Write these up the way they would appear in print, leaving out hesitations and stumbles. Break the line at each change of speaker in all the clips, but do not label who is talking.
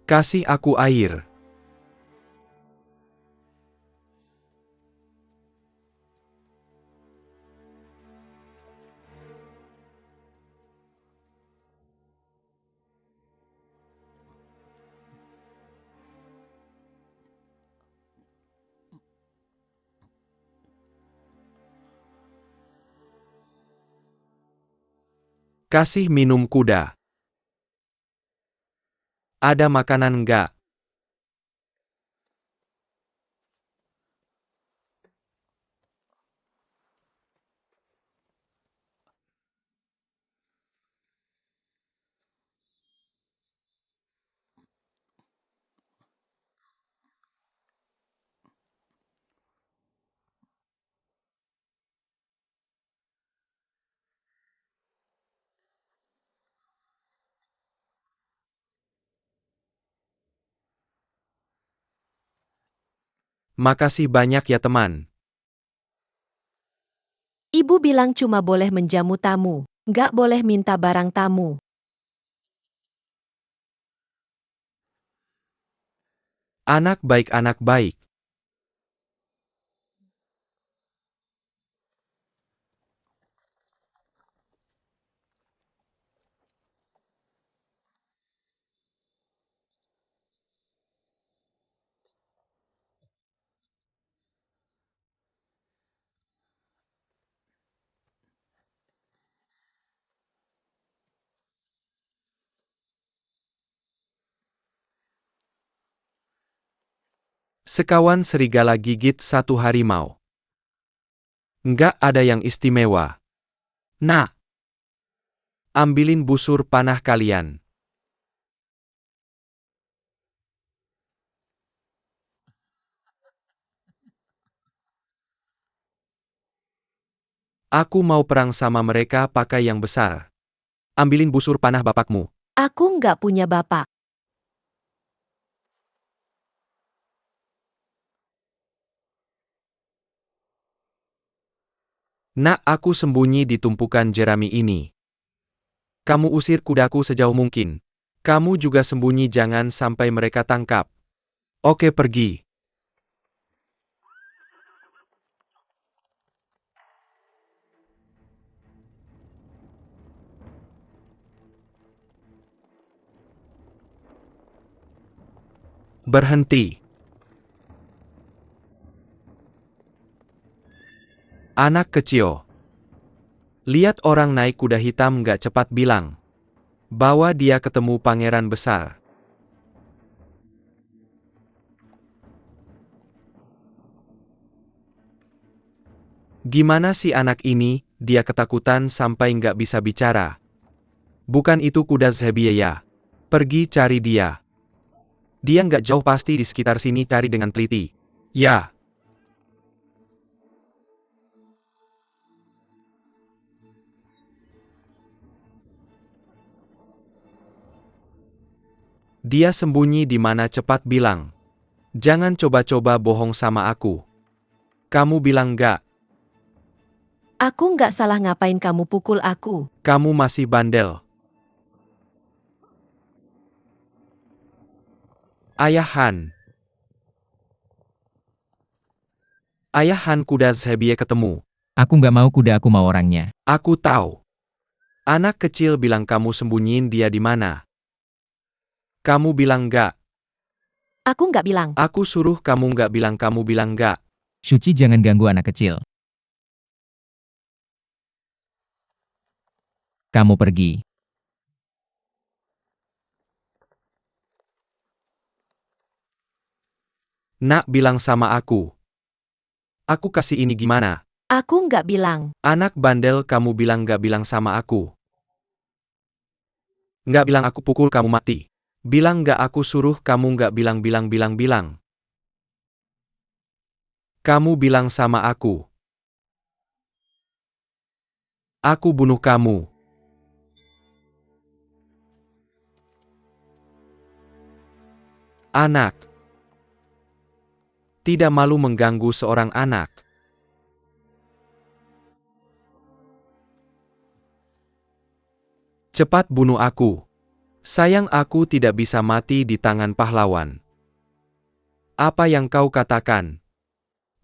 Kasih aku air. Kasih minum kuda. Ada makanan enggak? Makasih banyak ya teman.
Ibu bilang cuma boleh menjamu tamu, nggak boleh minta barang tamu.
Anak baik, anak baik. Sekawan serigala gigit satu harimau. Nggak ada yang istimewa. Nah, ambilin busur panah kalian. Aku mau perang sama mereka pakai yang besar. Ambilin busur panah bapakmu.
Aku nggak punya bapak.
Nak, aku sembunyi di tumpukan jerami ini. Kamu usir kudaku sejauh mungkin. Kamu juga sembunyi, jangan sampai mereka tangkap. Oke, pergi. Berhenti. Anak kecil. Lihat orang naik kuda hitam nggak, cepat bilang. Bawa dia ketemu pangeran besar. Gimana sih anak ini, dia ketakutan sampai nggak bisa bicara. Bukan itu kuda Zebia. Pergi cari dia. Dia nggak jauh, pasti di sekitar sini, cari dengan teliti. Ya. Dia sembunyi di mana, cepat bilang. Jangan coba-coba bohong sama aku. Kamu bilang nggak.
Aku nggak salah, ngapain kamu pukul aku?
Kamu masih bandel. Ayahan. Ayahan kuda Zebia ketemu.
Aku nggak mau kuda, aku mau orangnya.
Aku tahu. Anak kecil bilang kamu sembunyiin dia di mana. Kamu bilang nggak.
Aku nggak bilang.
Aku suruh kamu nggak bilang, kamu bilang nggak.
Suci, jangan ganggu anak kecil. Kamu pergi.
Nak bilang sama aku. Aku kasih ini gimana?
Aku nggak bilang.
Anak bandel, kamu bilang nggak bilang sama aku. Nggak bilang, aku pukul kamu mati. Bilang nggak, aku suruh kamu nggak bilang, bilang. Kamu bilang sama aku. Aku bunuh kamu. Anak. Tidak malu mengganggu seorang anak. Cepat bunuh aku. Sayang, aku tidak bisa mati di tangan pahlawan. Apa yang kau katakan?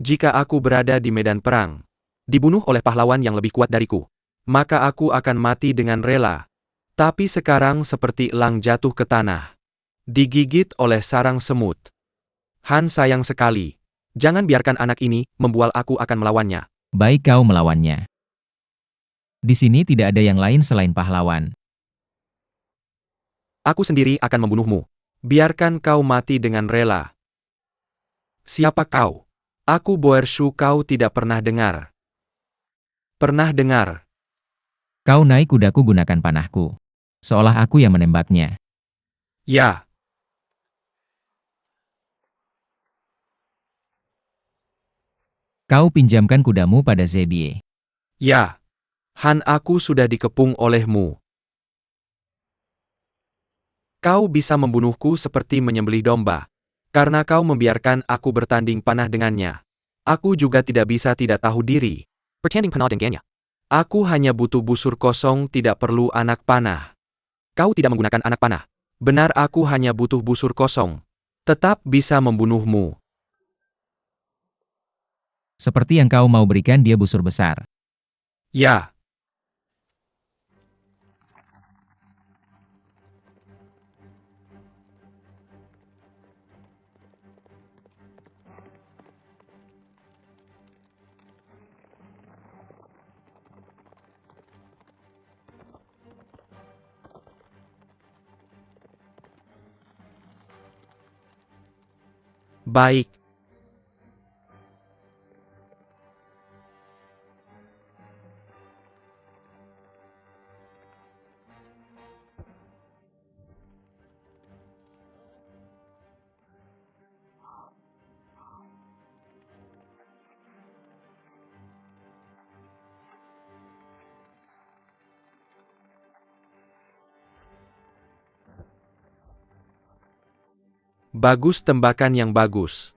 Jika aku berada di medan perang, dibunuh oleh pahlawan yang lebih kuat dariku, maka aku akan mati dengan rela. Tapi sekarang seperti elang jatuh ke tanah, digigit oleh sarang semut. Han, sayang sekali. Jangan biarkan anak ini membual, aku akan melawannya.
Baik, kau melawannya. Di sini tidak ada yang lain selain pahlawan.
Aku sendiri akan membunuhmu. Biarkan kau mati dengan rela. Siapa kau? Aku Boershu, kau tidak pernah dengar. Pernah dengar?
Kau naik kudaku gunakan panahku. Seolah aku yang menembaknya.
Ya.
Kau pinjamkan kudamu pada Zebie.
Ya. Han, aku sudah dikepung olehmu. Kau bisa membunuhku seperti menyembelih domba. Karena kau membiarkan aku bertanding panah dengannya. Aku juga tidak bisa tidak tahu diri. Bertanding panah dengannya. Aku hanya butuh busur kosong, tidak perlu anak panah. Kau tidak menggunakan anak panah. Benar, aku hanya butuh busur kosong. Tetap bisa membunuhmu.
Seperti yang kau mau berikan dia busur besar.
Ya. Baik. Bagus, tembakan yang bagus.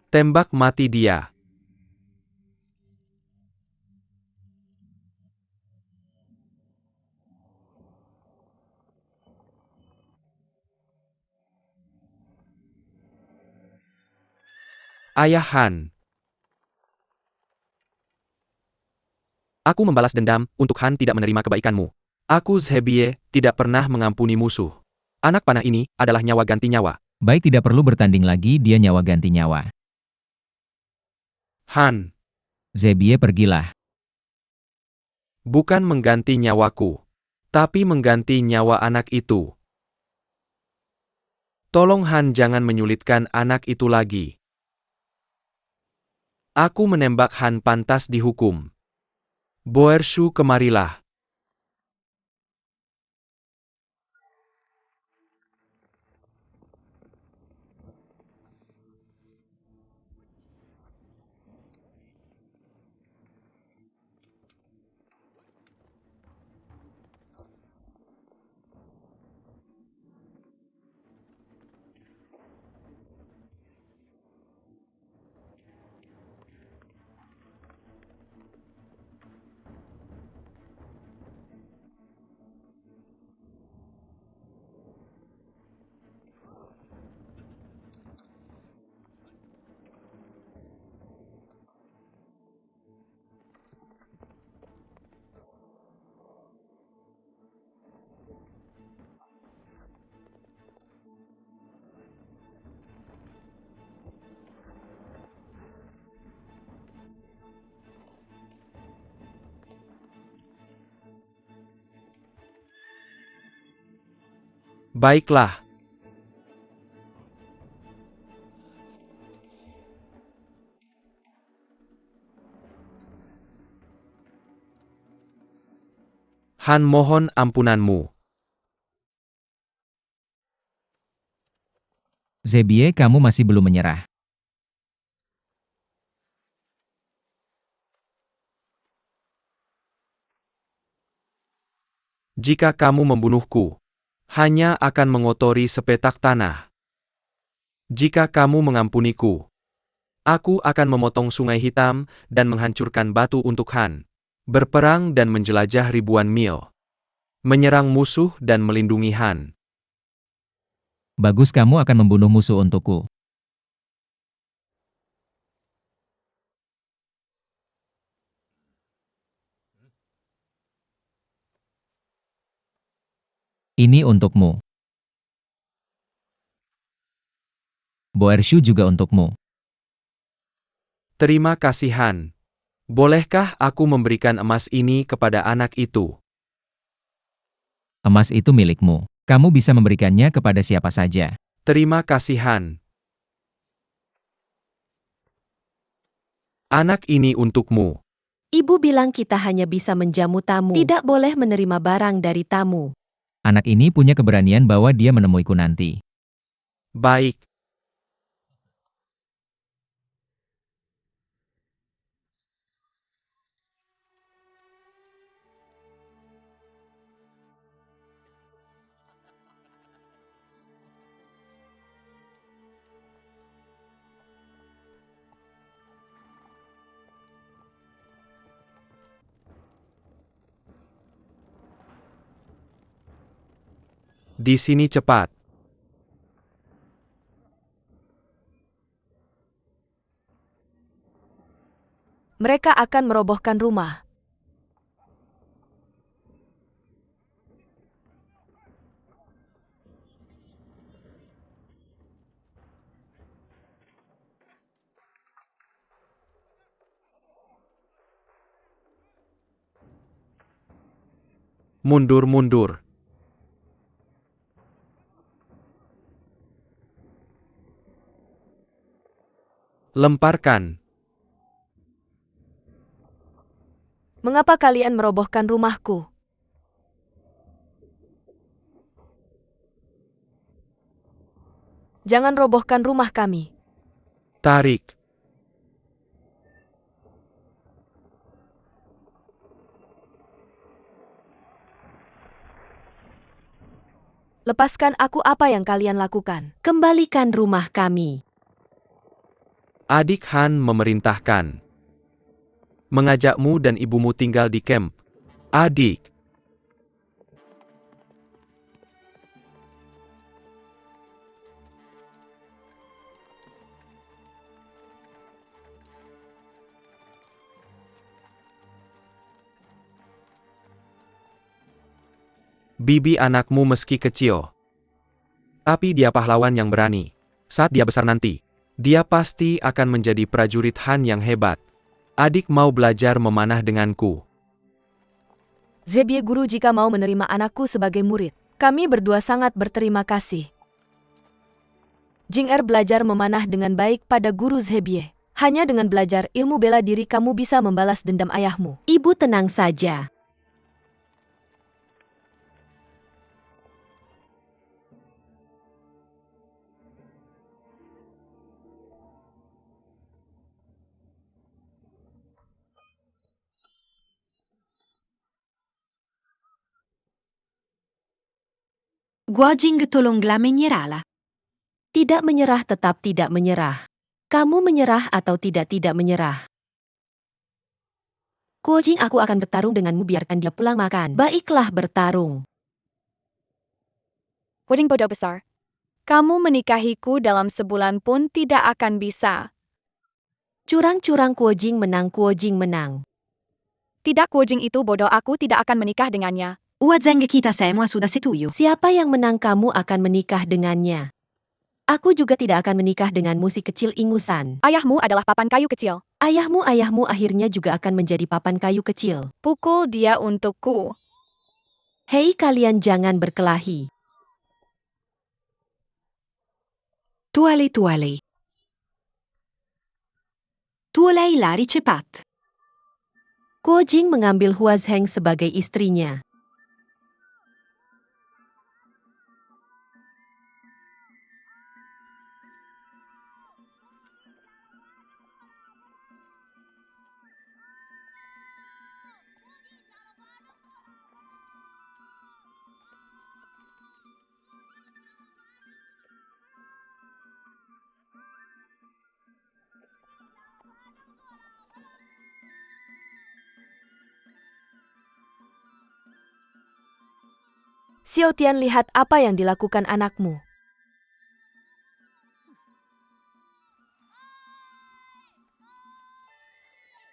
Tembak mati dia. Ayah Han. Aku membalas dendam untuk Han tidak menerima kebaikanmu. Aku Zebie, tidak pernah mengampuni musuh. Anak panah ini adalah nyawa ganti nyawa.
Baik, tidak perlu bertanding lagi, dia nyawa ganti nyawa.
Han,
Zebie, pergilah.
bukan mengganti nyawaku, tapi mengganti nyawa anak itu. Tolong Han, jangan menyulitkan anak itu lagi. Aku menembak Han, pantas dihukum. Boershu, kemarilah. Baiklah. Han, mohon ampunanmu.
Zebie, kamu masih belum menyerah.
Jika kamu membunuhku, hanya akan mengotori sepetak tanah. Jika kamu mengampuniku, aku akan memotong Sungai Hitam dan menghancurkan batu untuk Han. Berperang dan menjelajah ribuan mil. Menyerang musuh dan melindungi Han.
Bagus, kamu akan membunuh musuh untukku. Ini untukmu. Boershu juga untukmu.
Terima kasih Han. Bolehkah aku memberikan emas ini kepada anak itu?
Emas itu milikmu. Kamu bisa memberikannya kepada siapa saja.
Terima kasih Han. Anak ini untukmu.
Ibu bilang kita hanya bisa menjamu tamu. Tidak boleh menerima barang dari tamu.
Anak ini punya keberanian bahwa dia menemuiku nanti.
Baik. Di sini cepat.
Mereka akan merobohkan rumah.
Mundur, mundur. Lemparkan.
Mengapa kalian merobohkan rumahku? Jangan robohkan rumah kami.
Tarik.
Lepaskan aku, apa yang kalian lakukan?
Kembalikan rumah kami.
Adik Han memerintahkan. Mengajakmu dan ibumu tinggal di camp. Adik. Bibi anakmu meski kecil. Tapi dia pahlawan yang berani. Saat dia besar nanti, dia pasti akan menjadi prajurit Han yang hebat. Adik mau belajar memanah denganku.
Zebie guru, jika mau menerima anakku sebagai murid, kami berdua sangat berterima kasih. Jing belajar memanah dengan baik pada guru Zebie. Hanya dengan belajar ilmu bela diri kamu bisa membalas dendam ayahmu.
Ibu tenang saja.
Guojing tolonglah menyerahlah.
Tidak menyerah, tetap tidak menyerah. Kamu menyerah atau tidak menyerah. Guojing, aku akan bertarung denganmu, biarkan dia pulang makan. Baiklah, bertarung.
Guojing bodoh besar. Kamu menikahiku dalam sebulan pun tidak akan bisa.
Curang-curang, Guojing menang, Guojing menang.
Tidak, Guojing itu bodoh, aku tidak akan menikah dengannya.
Uazeng kita semua sudah setuju.
Siapa yang menang, kamu akan menikah dengannya. Aku juga tidak akan menikah denganmu, si kecil ingusan.
Ayahmu adalah papan kayu kecil.
Ayahmu akhirnya juga akan menjadi papan kayu kecil.
Pukul dia untukku.
Hei, kalian jangan berkelahi.
Tuale. Tuolei lari cepat.
Guojing mengambil Huazheng sebagai istrinya.
Xiao Tian, lihat apa yang dilakukan anakmu.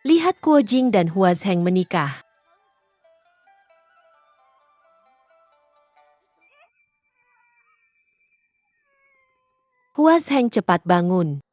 Lihat Kuo Jing dan Hua Zheng menikah. Hua Zheng cepat bangun.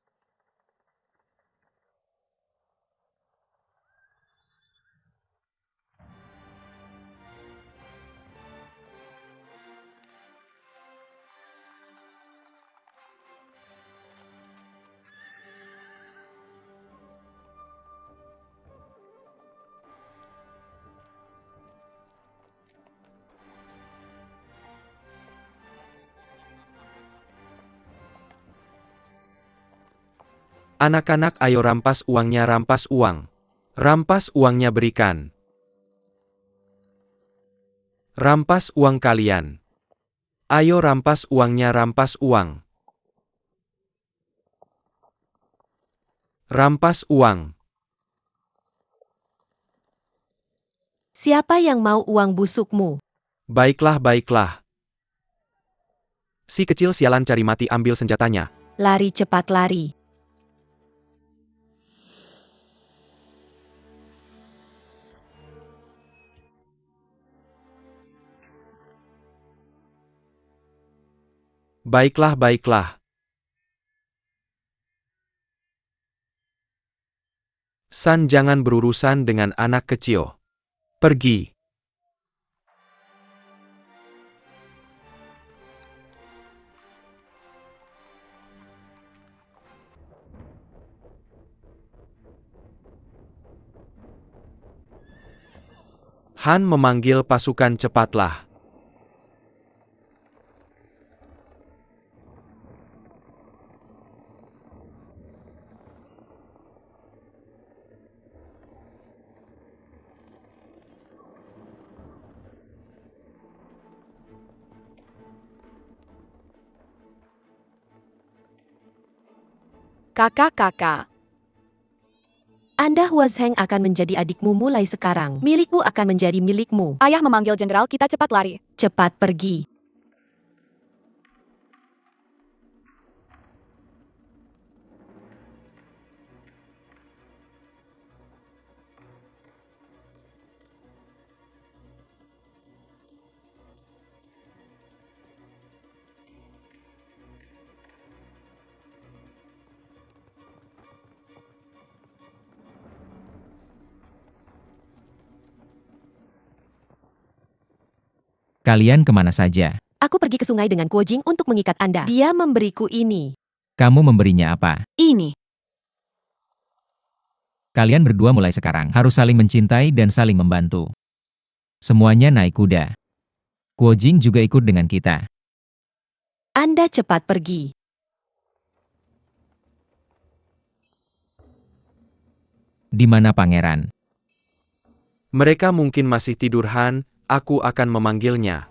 Anak-anak, ayo rampas uangnya, rampas uang. Rampas uangnya, berikan. Rampas uang kalian. Ayo rampas uangnya, rampas uang. Rampas uang.
Siapa yang mau uang busukmu?
Baiklah, baiklah. Si kecil sialan cari mati, ambil senjatanya.
Lari cepat lari.
Baiklah, baiklah. San, jangan berurusan dengan anak kecil. Pergi. Han memanggil pasukan, cepatlah.
Kakak-kakak,
Anda Hua Zheng akan menjadi adikmu mulai sekarang. Milikku akan menjadi milikmu.
ayah memanggil jenderal, kita cepat lari.
Cepat pergi.
Kalian kemana saja?
Aku pergi ke sungai dengan Kuo Jing untuk mengikat Anda. Dia memberiku ini.
Kamu memberinya apa?
Ini.
Kalian berdua mulai sekarang harus saling mencintai dan saling membantu. Semuanya naik kuda. Kuo Jing juga ikut dengan kita.
Anda cepat pergi.
Di mana pangeran?
Mereka mungkin masih tidur, Han. Aku akan memanggilnya.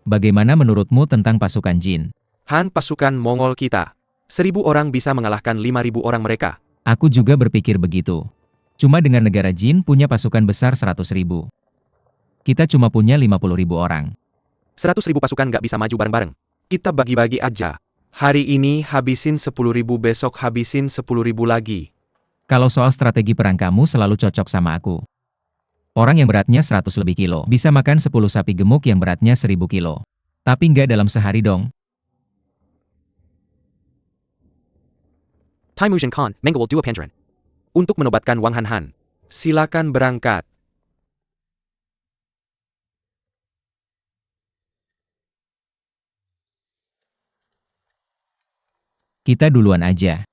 Bagaimana menurutmu tentang pasukan Jin?
Han, pasukan Mongol kita. 1.000 orang bisa mengalahkan 5.000 orang mereka.
Aku juga berpikir begitu. Cuma dengan negara Jin punya pasukan besar 100.000. Kita cuma punya 50.000 orang.
100.000 pasukan gak bisa maju bareng-bareng. Kita bagi-bagi aja. Hari ini habisin 10.000, besok habisin 10.000 lagi.
Kalau soal strategi perang kamu selalu cocok sama aku. Orang yang beratnya 100 lebih kilo bisa makan 10 sapi gemuk yang beratnya 1.000 kilo. Tapi nggak dalam sehari dong.
Temujin Khan, Menggawal Dua Pandran. Untuk menobatkan Wang Han. Silakan berangkat.
Kita duluan aja.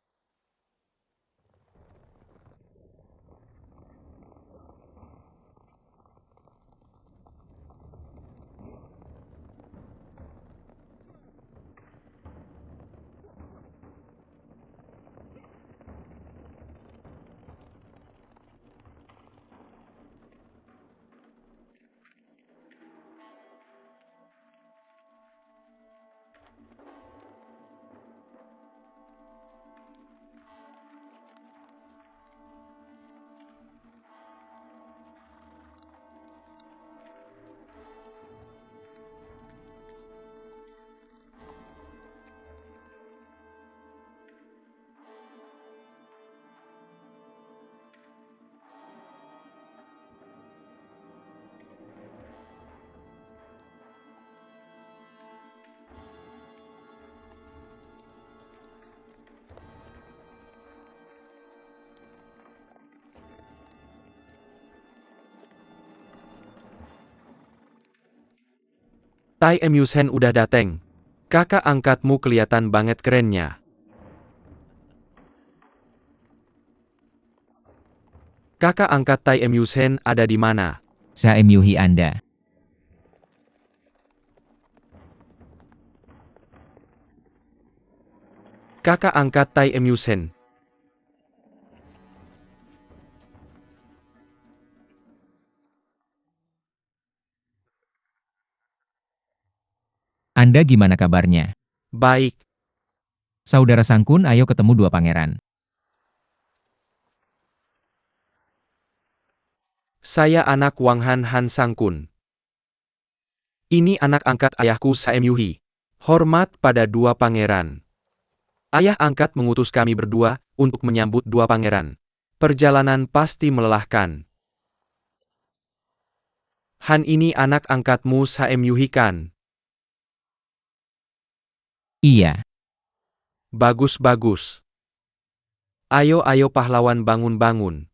Tai Emusen udah dateng. Kakak angkatmu kelihatan banget kerennya. Kakak angkat Tai Emusen ada di mana?
Sa Emyuhi Anda.
Kakak angkat Tai Emusen.
Anda gimana kabarnya?
Baik.
Saudara Sangkun, ayo ketemu dua pangeran.
Saya anak Wang Han Sangkun. Ini anak angkat ayahku Saemyuhi. Hormat pada dua pangeran. Ayah angkat mengutus kami berdua untuk menyambut dua pangeran. Perjalanan pasti melelahkan. Han ini anak angkatmu Saemyuhi kan?
Iya.
Bagus-bagus. Ayo pahlawan bangun-bangun.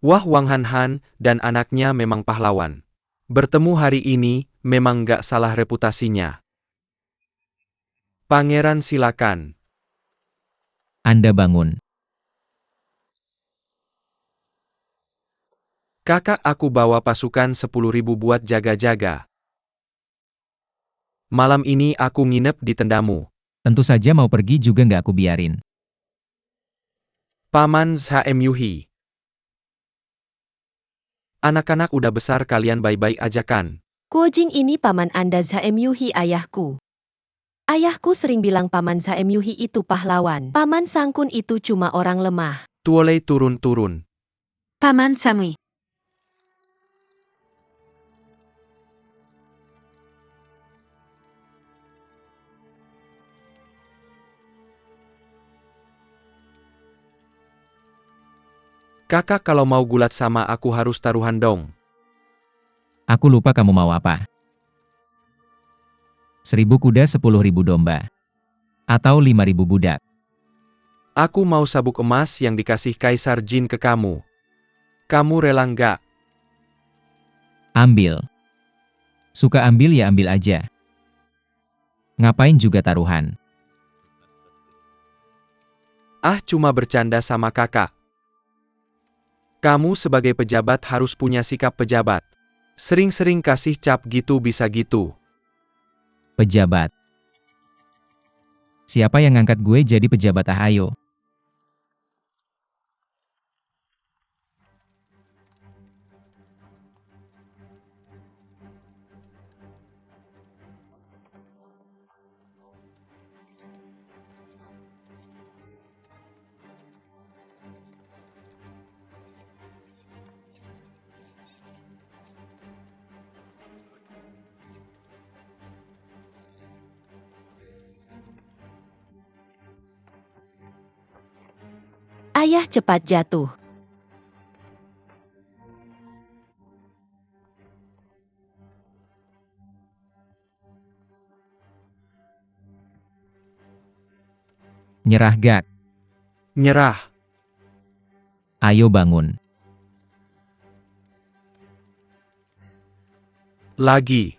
Wah Wang Han dan anaknya memang pahlawan. Bertemu hari ini, memang gak salah reputasinya. Pangeran silakan.
Anda bangun.
Kakak aku bawa pasukan 10.000 buat jaga-jaga. Malam ini aku nginep di tendamu.
Tentu saja mau pergi juga nggak aku biarin.
Paman Saemyuhi. Anak-anak udah besar, kalian baik-baik aja kan?
Guojing ini paman Anda Saemyuhi ayahku. Ayahku sering bilang paman Saemyuhi itu pahlawan. Paman Sangkun itu cuma orang lemah.
Tuolei turun-turun.
Paman Samui.
Kakak kalau mau gulat sama aku harus taruhan dong.
Aku lupa kamu mau apa. 1.000 kuda 10.000 domba. Atau 5.000 budak.
Aku mau sabuk emas yang dikasih Kaisar Jin ke kamu. Kamu rela nggak?
Ambil. Suka ambil ya ambil aja. Ngapain juga taruhan.
Ah, cuma bercanda sama kakak. Kamu sebagai pejabat harus punya sikap pejabat. Sering-sering kasih cap gitu bisa gitu.
Pejabat. Siapa yang ngangkat gue jadi pejabat, ayo.
Ayah cepat jatuh.
Nyerah gak?
Nyerah.
Ayo bangun.
Lagi.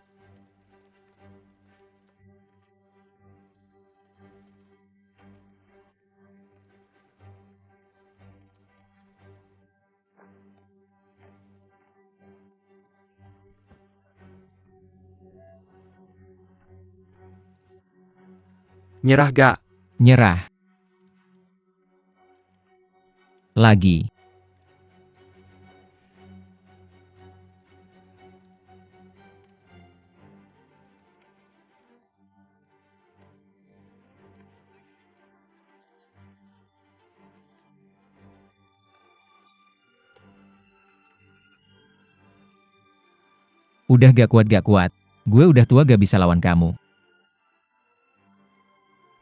Nyerah gak?
Nyerah. Lagi. Udah gak kuat. Gue udah tua gak bisa lawan kamu.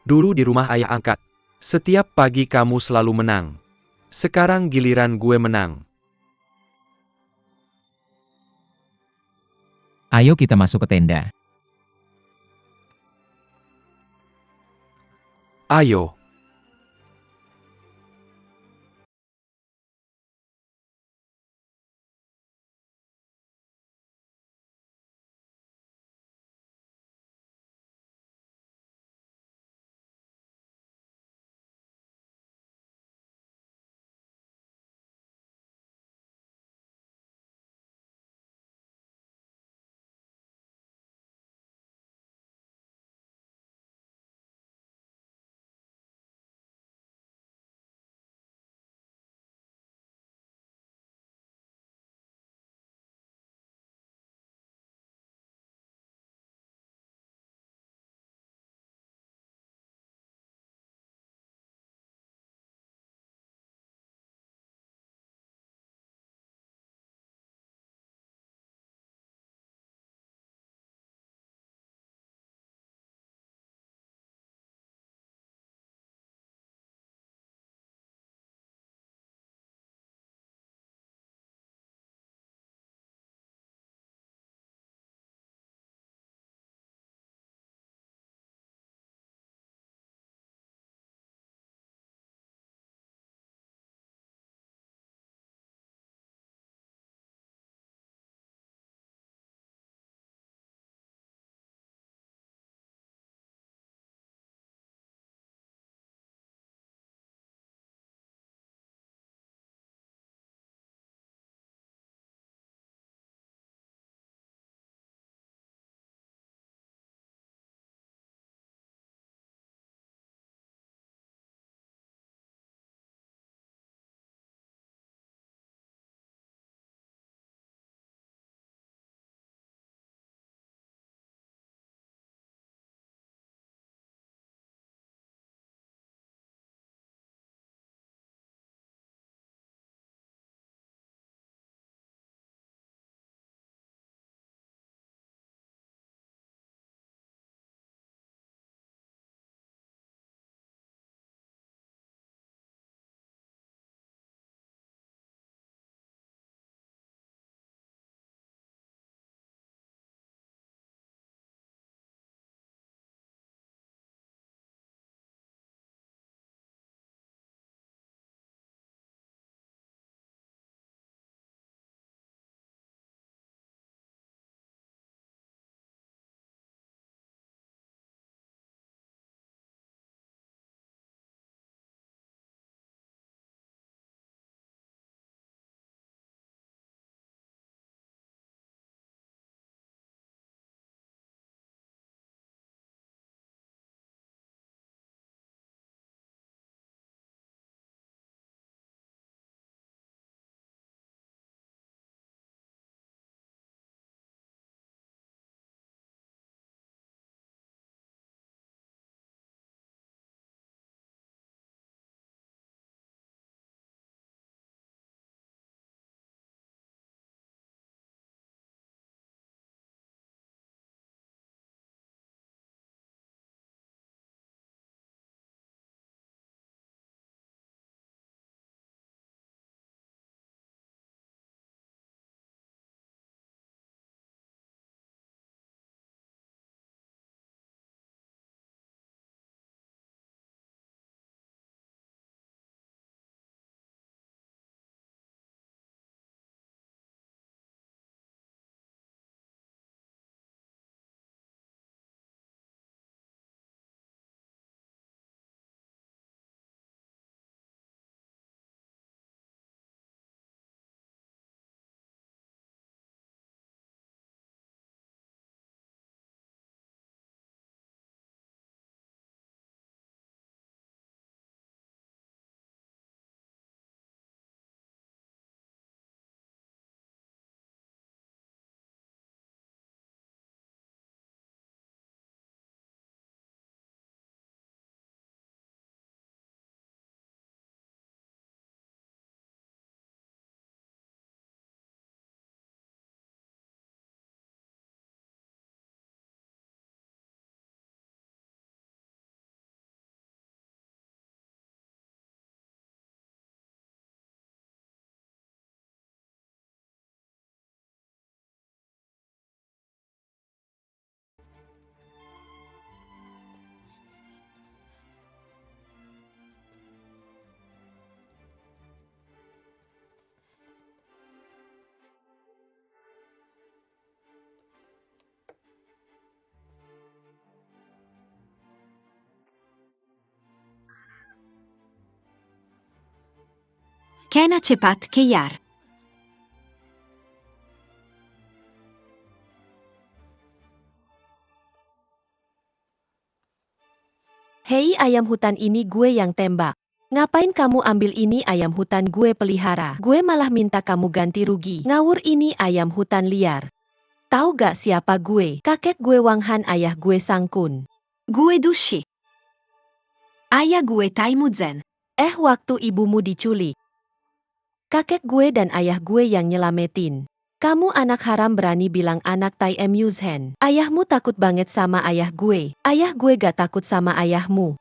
Dulu di rumah ayah angkat. Setiap pagi kamu selalu menang. Sekarang giliran gue menang.
Ayo kita masuk ke tenda.
Ayo.
Kena cepat kejar.
Hei ayam hutan, ini gue yang tembak. Ngapain kamu ambil ini ayam hutan gue pelihara? Gue malah minta kamu ganti rugi. Ngawur ini ayam hutan liar. Tahu gak siapa gue? Kakek gue Wang Han, ayah gue Sangkun.
Gue Dushi. Ayah gue Taimu Zen.
Waktu ibumu diculik. Kakek gue dan ayah gue yang nyelametin. Kamu anak haram berani bilang anak Tai Muzhen. Ayahmu takut banget sama ayah gue. Ayah gue gak takut sama ayahmu.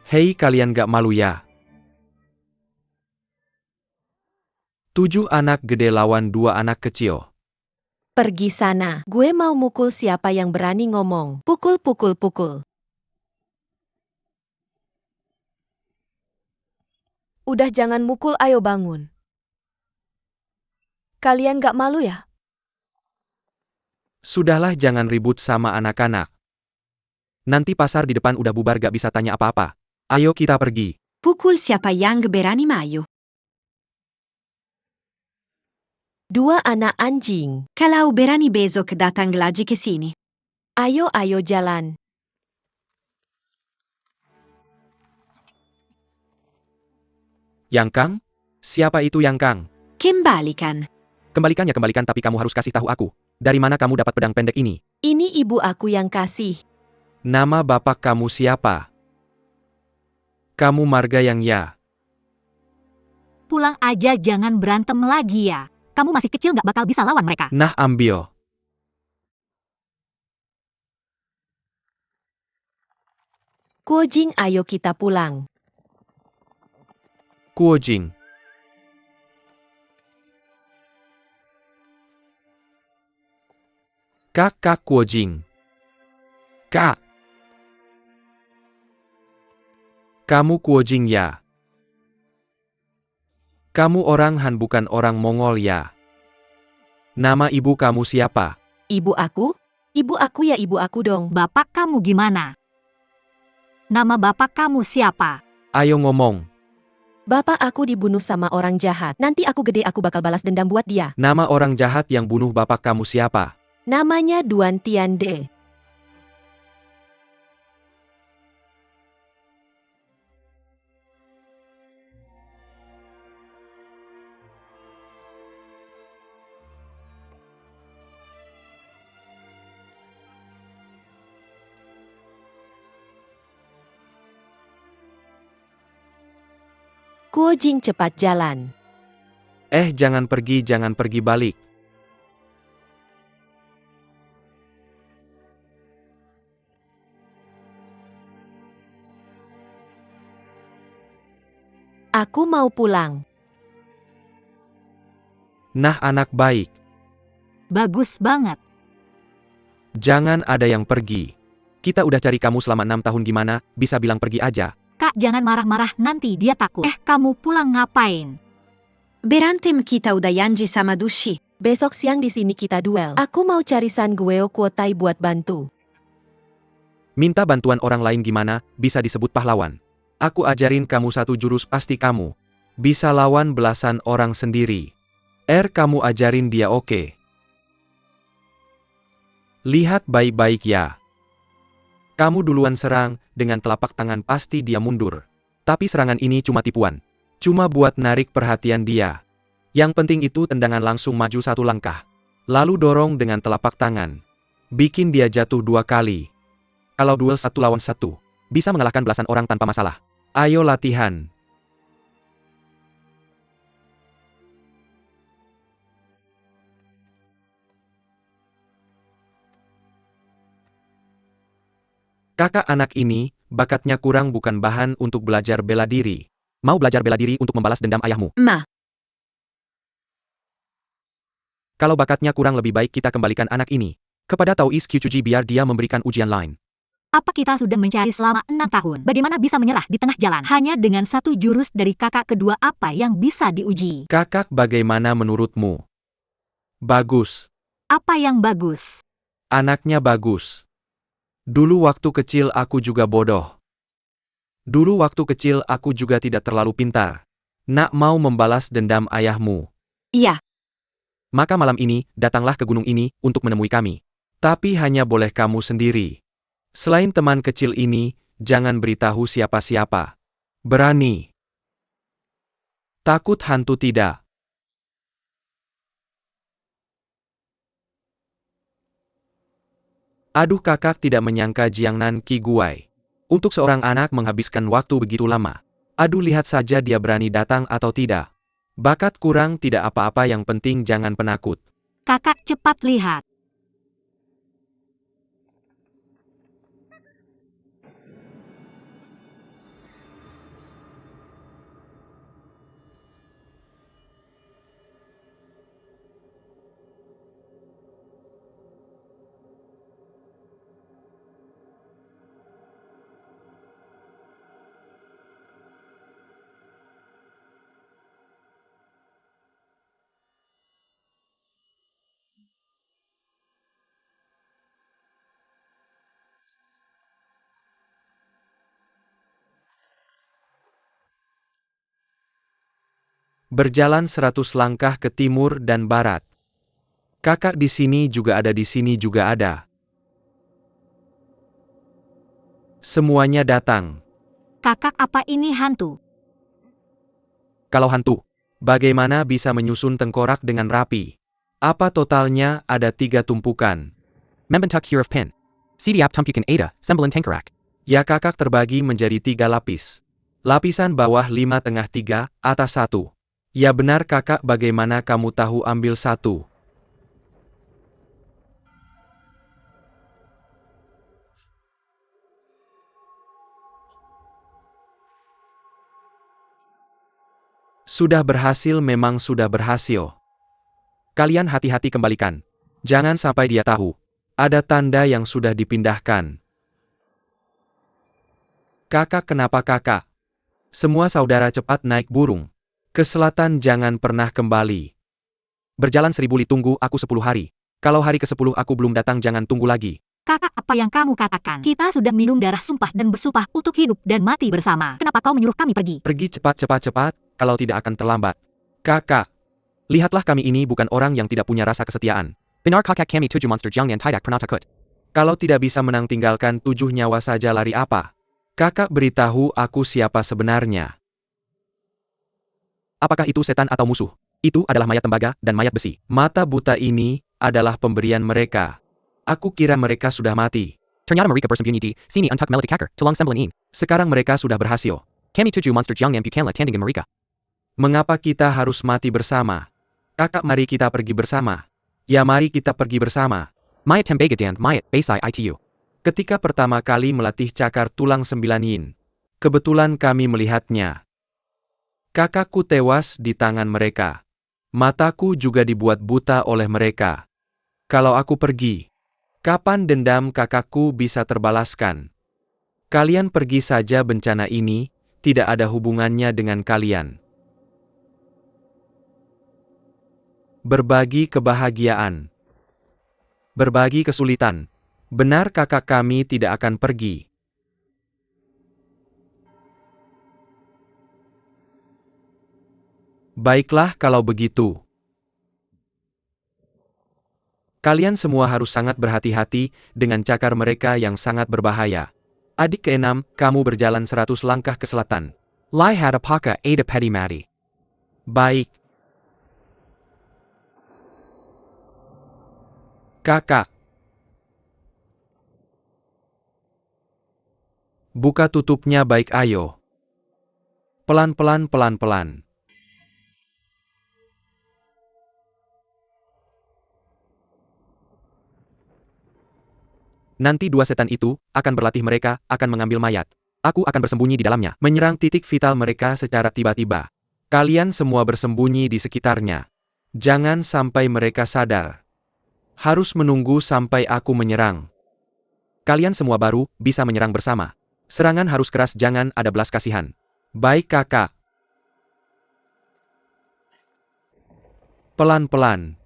Hei kalian gak malu ya? 7 anak gede lawan 2 anak kecil.
Pergi sana. Gue mau mukul siapa yang berani ngomong. Pukul, pukul, pukul.
Udah jangan mukul, ayo bangun. Kalian gak malu ya?
Sudahlah, jangan ribut sama anak-anak. Nanti pasar di depan udah bubar, gak bisa tanya apa-apa. Ayo kita pergi.
Pukul siapa yang berani maju.
2 anak anjing.
Kalau berani besok datang lagi ke sini.
Ayo, ayo jalan.
Yang Kang? Siapa itu Yang Kang?
Kembalikan.
Kembalikan ya kembalikan, tapi kamu harus kasih tahu aku. Dari mana kamu dapat pedang pendek ini?
Ini ibu aku yang kasih.
Nama bapak kamu siapa? Kamu marga yang ya.
Pulang aja, jangan berantem lagi ya. Kamu masih kecil, nggak bakal bisa lawan mereka.
Nah, ambil.
Kuojing, ayo kita pulang.
Kuojing. Kakak Kuojing. Kak. Kamu Kuojing ya? Kamu orang Han bukan orang Mongol ya? Nama ibu kamu siapa?
Ibu aku? Ibu aku ya ibu aku dong.
Bapak kamu gimana? Nama bapak kamu siapa?
Ayo ngomong.
Bapak aku dibunuh sama orang jahat. Nanti aku gede aku bakal balas dendam buat dia.
Nama orang jahat yang bunuh bapak kamu siapa?
Namanya Duan Tiande. Kuojing cepat jalan.
Jangan pergi balik.
Aku mau pulang.
Nah, anak baik.
Bagus banget.
Jangan ada yang pergi. Kita udah cari kamu selama 6 tahun, gimana bisa bilang pergi aja?
Kak, jangan marah-marah, nanti dia takut. Kamu pulang ngapain?
Berantem kita udah janji sama Dushi.
Besok siang di sini kita duel. Aku mau cari San Gueo Kuotai buat bantu.
Minta bantuan orang lain gimana bisa disebut pahlawan? Aku ajarin kamu 1 jurus, pasti kamu bisa lawan belasan orang sendiri. Kamu ajarin dia, oke? Lihat baik-baik ya. Kamu duluan serang, dengan telapak tangan pasti dia mundur. Tapi serangan ini cuma tipuan. Cuma buat narik perhatian dia. Yang penting itu tendangan langsung maju 1 langkah. Lalu dorong dengan telapak tangan. Bikin dia jatuh 2 kali. Kalau duel 1 lawan 1, bisa mengalahkan belasan orang tanpa masalah. Ayo latihan. Kakak anak ini, bakatnya kurang, bukan bahan untuk belajar bela diri. Mau belajar bela diri untuk membalas dendam ayahmu.
Ma.
Kalau bakatnya kurang, lebih baik kita kembalikan anak ini. Kepada Taois Kyuchuji biar dia memberikan ujian lain.
Apa kita sudah mencari selama 6 tahun? Bagaimana bisa menyerah di tengah jalan? Hanya dengan satu jurus dari kakak kedua apa yang bisa diuji?
Kakak bagaimana menurutmu? Bagus.
Apa yang bagus?
Anaknya bagus. Dulu waktu kecil aku juga bodoh. Dulu waktu kecil aku juga tidak terlalu pintar. Nak mau membalas dendam ayahmu.
Iya,
Maka malam ini, datanglah ke gunung ini, untuk menemui kami. Tapi hanya boleh kamu sendiri. Selain teman kecil ini, jangan beritahu siapa-siapa. Berani. Takut hantu tidak? Aduh, kakak tidak menyangka Jiangnan Qi Guai. Untuk seorang anak menghabiskan waktu begitu lama. Aduh, lihat saja dia berani datang atau tidak. Bakat kurang tidak apa-apa, yang penting jangan penakut.
Kakak cepat lihat.
Berjalan 100 langkah ke timur dan barat. Kakak di sini juga ada, di sini juga ada. Semuanya datang.
Kakak, apa ini hantu?
Kalau hantu, bagaimana bisa menyusun tengkorak dengan rapi? Apa totalnya ada 3 tumpukan? Membentuk huruf pen. Sidiap tumpukan ada, sembilan tengkorak. Ya, kakak terbagi menjadi 3 lapis. Lapisan bawah 5 tengah 3, atas 1. Ya benar kakak, bagaimana kamu tahu ambil 1? Sudah berhasil, memang sudah berhasil. Kalian hati-hati kembalikan. Jangan sampai dia tahu. Ada tanda yang sudah dipindahkan. Kakak, kenapa kakak? Semua saudara cepat naik burung. Ke selatan, jangan pernah kembali. Berjalan 1000 li, tunggu aku 10 hari. Kalau hari ke-10 aku belum datang, jangan tunggu lagi.
Kakak, apa yang kamu katakan? Kita sudah minum darah sumpah dan bersumpah untuk hidup dan mati bersama. Kenapa kau menyuruh kami pergi?
Pergi cepat, kalau tidak akan terlambat. Kakak, lihatlah kami ini bukan orang yang tidak punya rasa kesetiaan. Benar kakak, kami 7 monster jangan tidak pernah takut. Kalau tidak bisa menang, tinggalkan 7 nyawa saja, lari apa? Kakak, beritahu aku siapa sebenarnya. Apakah itu setan atau musuh? Itu adalah mayat tembaga dan mayat besi. Mata buta ini adalah pemberian mereka. Aku kira mereka sudah mati. Ternyata mereka bersembunyi di sini untuk melihat hacker, tulang sembelin. Sekarang mereka sudah berhasil. Kami 7 monster jangan bukanlah tandingan mereka. Mengapa kita harus mati bersama? Kakak, mari kita pergi bersama. Ya, mari kita pergi bersama. Mayat tembaga dan mayat besi itu. Ketika pertama kali melatih cakar tulang 9 yin. Kebetulan kami melihatnya. Kakakku tewas di tangan mereka. Mataku juga dibuat buta oleh mereka. Kalau aku pergi, kapan dendam kakakku bisa terbalaskan? Kalian pergi saja, bencana ini tidak ada hubungannya dengan kalian. Berbagi kebahagiaan. Berbagi kesulitan. Benar kakak, kami tidak akan pergi. Baiklah kalau begitu. Kalian semua harus sangat berhati-hati dengan cakar mereka yang sangat berbahaya. Adik ke-6, kamu berjalan 100 langkah ke selatan. Lai hadapaka ada pedi mati. Baik. Kakak. Buka tutupnya, baik, ayo. Pelan-pelan, pelan-pelan. Nanti 2 setan itu akan berlatih, mereka akan mengambil mayat. Aku akan bersembunyi di dalamnya, menyerang titik vital mereka secara tiba-tiba. Kalian semua bersembunyi di sekitarnya. Jangan sampai mereka sadar. Harus menunggu sampai aku menyerang. Kalian semua baru bisa menyerang bersama. Serangan harus keras, jangan ada belas kasihan. Baik kakak. Pelan-pelan.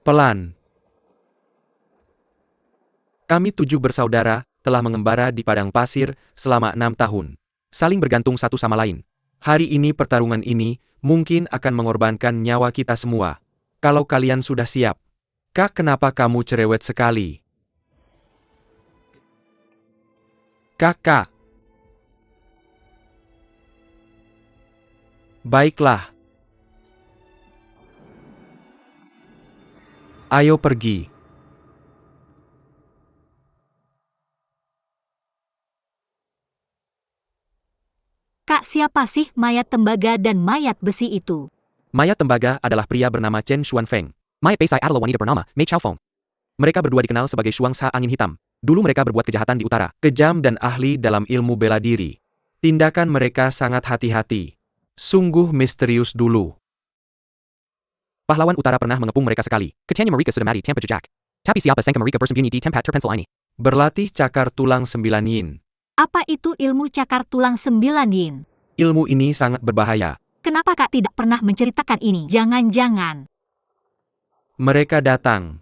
Pelan. Kami 7 bersaudara, telah mengembara di padang pasir selama 6 tahun. Saling bergantung satu sama lain. Hari ini pertarungan ini, mungkin akan mengorbankan nyawa kita semua. Kalau kalian sudah siap. Kak, kenapa kamu cerewet sekali? Kakak. Baiklah. Ayo pergi.
Kak, siapa sih mayat tembaga dan mayat besi itu?
Mayat tembaga adalah pria bernama Chen Xuanfeng. Mayat perisai adalah wanita bernama Mei Chaofeng. Mereka berdua dikenal sebagai Shuangsa angin hitam. Dulu mereka berbuat kejahatan di utara, kejam dan ahli dalam ilmu bela diri. Tindakan mereka sangat hati-hati. Sungguh misterius dulu. Pahlawan utara pernah mengepung mereka sekali. Kecanya mereka sudah mati tanpa jejak. Tapi siapa sangka mereka bersembunyi di tempat terpencil ini. Berlatih cakar tulang 9 yin.
Apa itu ilmu cakar tulang 9 yin?
Ilmu ini sangat berbahaya.
Kenapa Kak tidak pernah menceritakan ini? Jangan-jangan.
Mereka datang.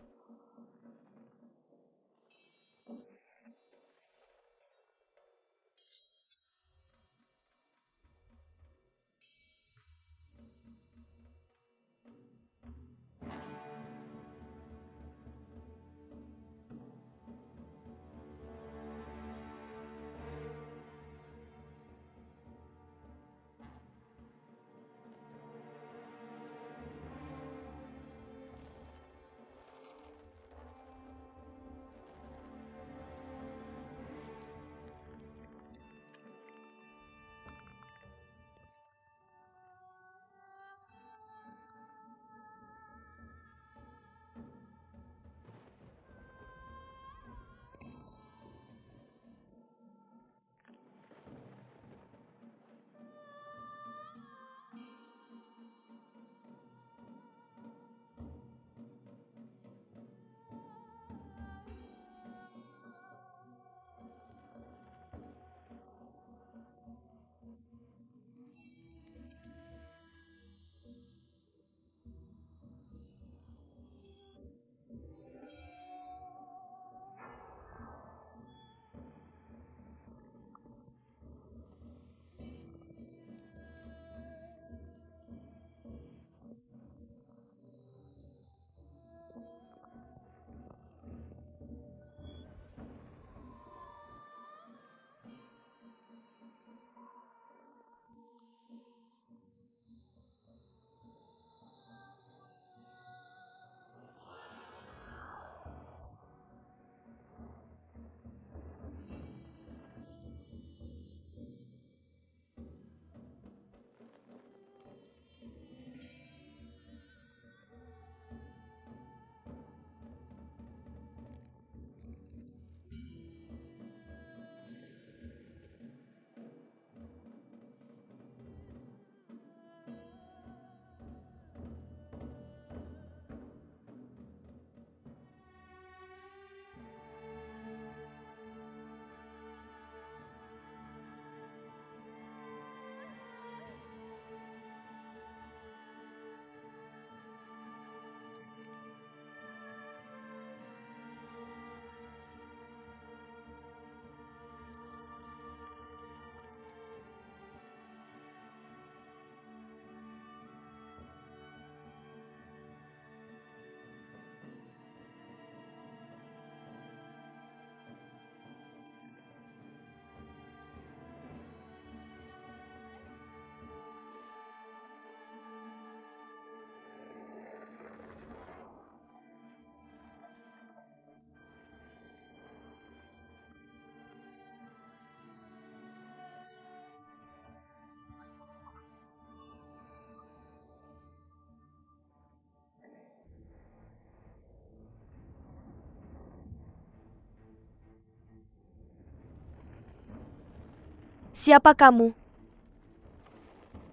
Siapa kamu?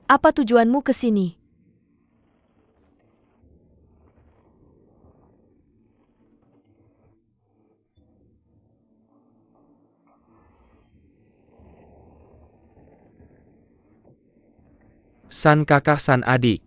Apa tujuanmu ke sini?
San kakak san adik.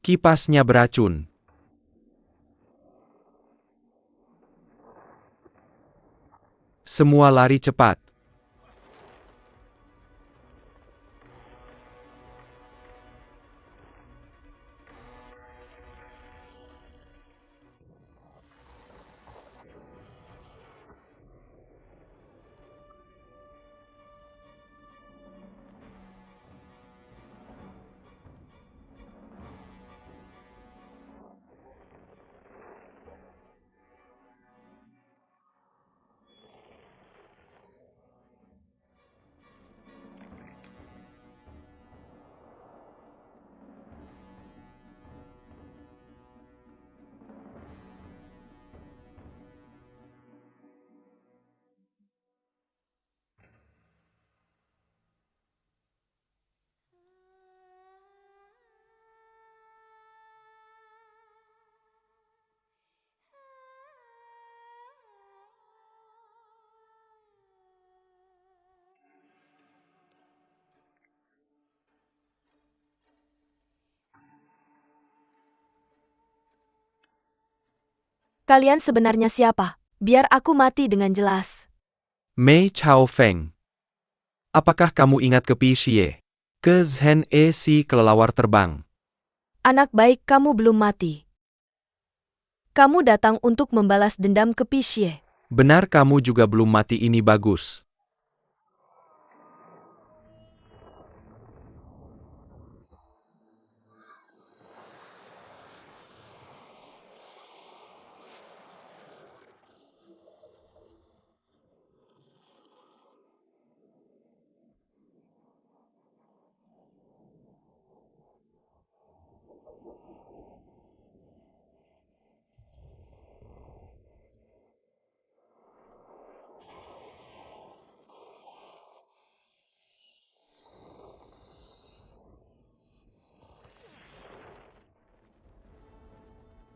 Kipasnya beracun. Semua lari cepat.
Kalian sebenarnya siapa? Biar aku mati dengan jelas.
Mei Chao Feng. Apakah kamu ingat ke Pi Xie? Ke Zhen E si kelelawar terbang.
Anak baik, kamu belum mati. Kamu datang untuk membalas dendam ke Pi Xie.
Benar, kamu juga belum mati, ini bagus.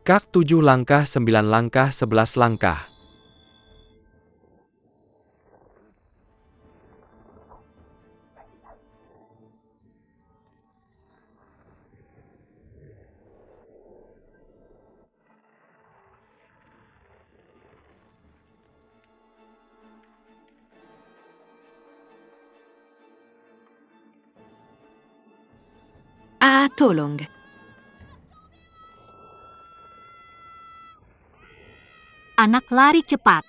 Kak 7 langkah 9 langkah 11 langkah.
Tolong.
Anak lari cepat.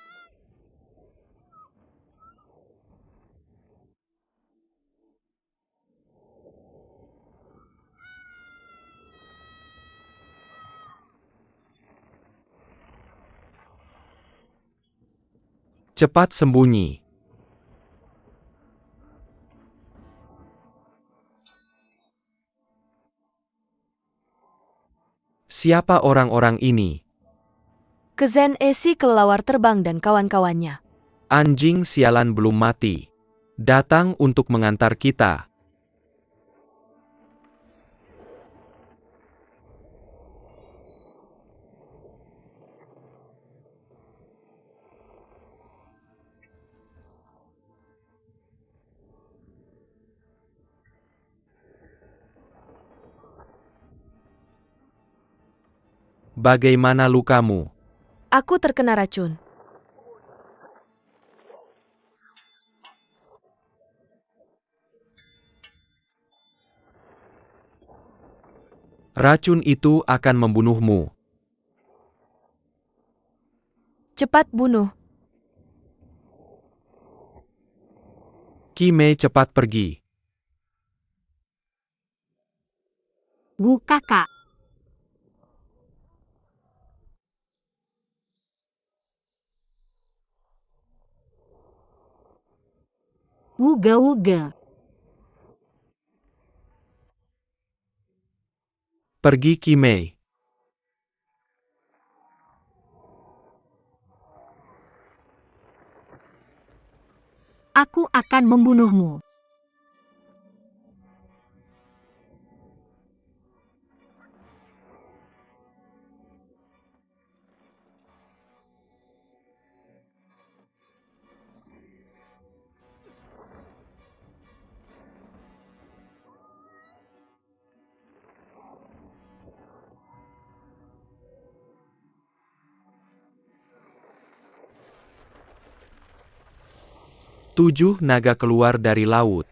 Cepat sembunyi. Siapa orang-orang ini?
Ke Zhen E si kelelawar terbang dan kawan-kawannya.
Anjing sialan belum mati. Datang untuk mengantar kita. Bagaimana lukamu?
Aku terkena racun.
Racun itu akan membunuhmu.
Cepat bunuh.
Qi Mei cepat pergi.
Wu kakak. Wuga wuga.
Pergi Qi Mei.
Aku akan membunuhmu.
Tujuh naga keluar dari laut.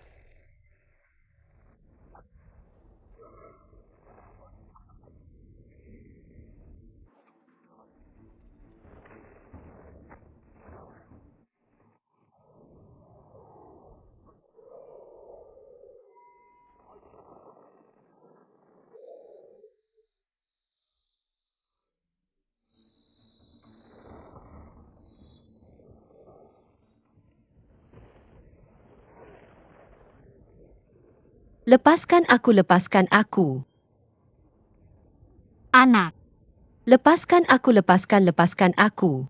Lepaskan aku, lepaskan aku.
Anak.
Lepaskan aku, lepaskan aku.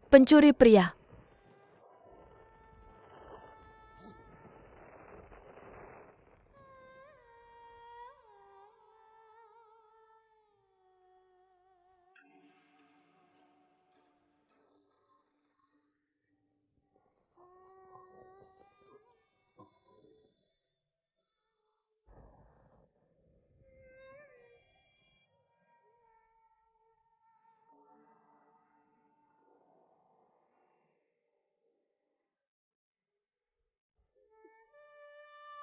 Pencuri pria.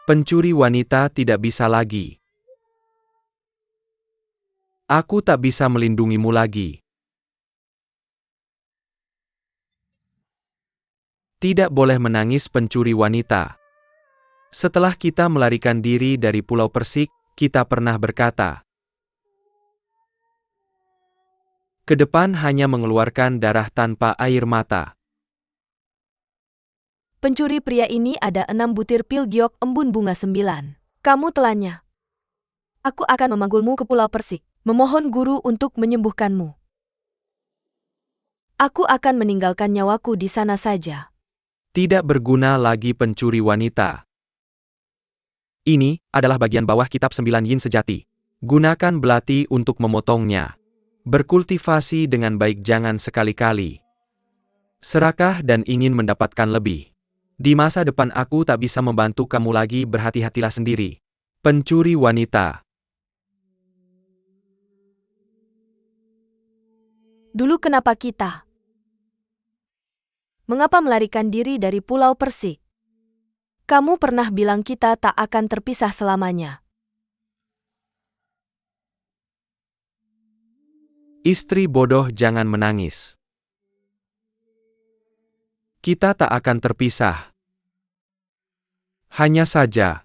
Pencuri wanita tidak bisa lagi. Aku tak bisa melindungimu lagi. Tidak boleh menangis pencuri wanita. Setelah kita melarikan diri dari Pulau Persik, kita pernah berkata, ke depan hanya mengeluarkan darah tanpa air mata.
Pencuri pria ini ada 6 butir pil giok embun bunga 9. Kamu telannya. Aku akan memanggulmu ke Pulau Persik, memohon guru untuk menyembuhkanmu. Aku akan meninggalkan nyawaku di sana saja.
Tidak berguna lagi pencuri wanita. Ini adalah bagian bawah kitab 9 yin sejati. Gunakan belati untuk memotongnya. Berkultivasi dengan baik, jangan sekali-kali serakah dan ingin mendapatkan lebih. Di masa depan aku tak bisa membantu kamu lagi, berhati-hatilah sendiri. Pencuri wanita.
Dulu kenapa kita? Mengapa melarikan diri dari Pulau Persik? Kamu pernah bilang kita tak akan terpisah selamanya.
Istri bodoh, jangan menangis. Kita tak akan terpisah. Hanya saja,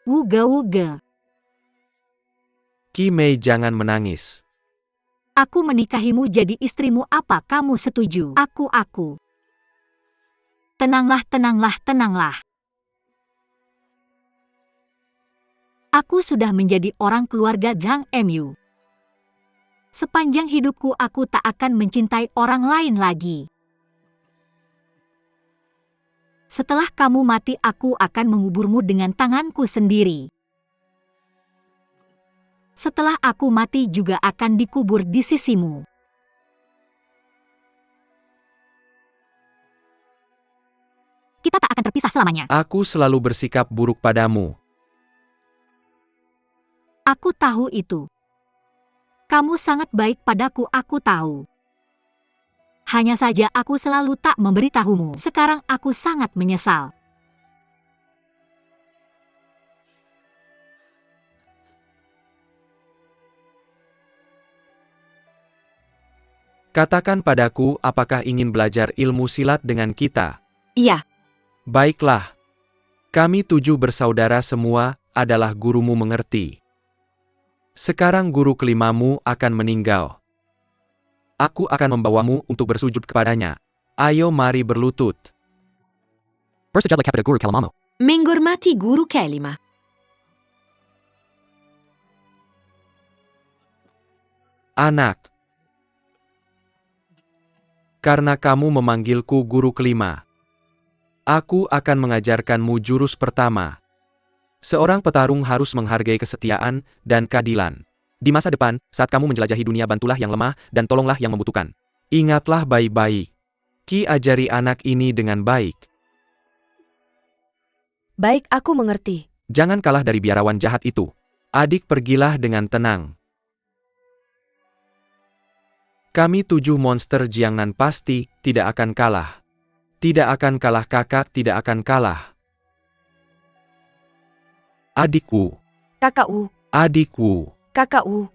Wuga-wuga.
Qi Mei, jangan menangis.
Aku menikahimu jadi istrimu, apa kamu setuju? Aku. Tenanglah, tenanglah, tenanglah. Aku sudah menjadi orang keluarga Zhang Emyu. Sepanjang hidupku aku tak akan mencintai orang lain lagi. Setelah kamu mati aku akan menguburmu dengan tanganku sendiri. Setelah aku mati juga akan dikubur di sisimu. Kita tak akan terpisah selamanya.
Aku selalu bersikap buruk padamu.
Aku tahu itu. Kamu sangat baik padaku, aku tahu. Hanya saja aku selalu tak memberitahumu. Sekarang aku sangat menyesal.
Katakan padaku, apakah ingin belajar ilmu silat dengan kita?
Iya,
Baiklah. Kami 7 bersaudara semua adalah gurumu, mengerti? Sekarang guru kelimamu akan meninggal. Aku akan membawamu untuk bersujud kepadanya. Ayo mari berlutut. Bersujudlah kepada guru kelimamu.
menghormati guru kelima.
Anak. Karena kamu memanggilku guru kelima, aku akan mengajarkanmu jurus pertama. Seorang petarung harus menghargai kesetiaan dan keadilan. Di masa depan, saat kamu menjelajahi dunia, bantulah yang lemah dan tolonglah yang membutuhkan. Ingatlah baik-baik. Qi ajari anak ini dengan baik.
Baik, aku mengerti.
Jangan kalah dari biarawan jahat itu. Adik, pergilah dengan tenang. Kami 7 monster Jiangnan pasti tidak akan kalah. Tidak akan kalah kakak, tidak akan kalah. Adikku.
Kakakku,
Adikku.
kakakku.